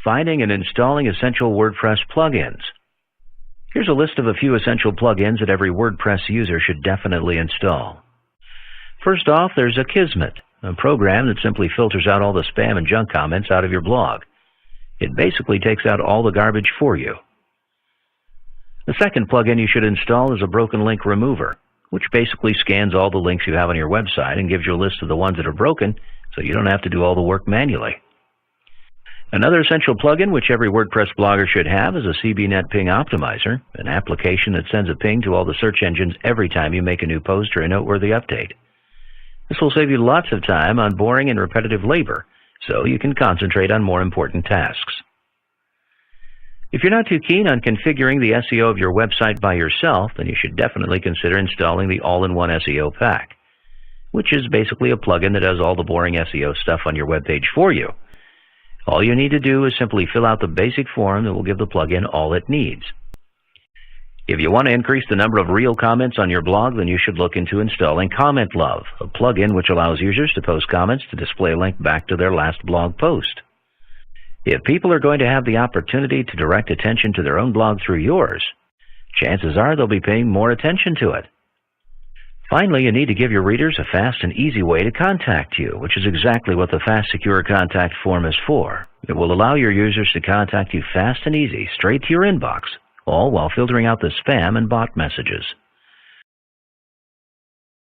Finding and installing essential WordPress plugins. Here's a list of a few essential plugins that every WordPress user should definitely install. First off, there's Akismet, a program that simply filters out all the spam and junk comments out of your blog. It basically takes out all the garbage for you. The second plugin you should install is a broken link remover, which basically scans all the links you have on your website and gives you a list of the ones that are broken so you don't have to do all the work manually. Another essential plugin which every WordPress blogger should have is a CBNet Ping Optimizer, an application that sends a ping to all the search engines every time you make a new post or a noteworthy update. This will save you lots of time on boring and repetitive labor, so you can concentrate on more important tasks. If you're not too keen on configuring the SEO of your website by yourself, then you should definitely consider installing the All-in-One SEO Pack, which is basically a plugin that does all the boring SEO stuff on your webpage for you. All you need to do is simply fill out the basic form that will give the plugin all it needs. If you want to increase the number of real comments on your blog, then you should look into installing Comment Love, a plugin which allows users to post comments to display a link back to their last blog post. If people are going to have the opportunity to direct attention to their own blog through yours, chances are they'll be paying more attention to it. Finally, you need to give your readers a fast and easy way to contact you, which is exactly what the Fast Secure Contact form is for. It will allow your users to contact you fast and easy, straight to your inbox, all while filtering out the spam and bot messages.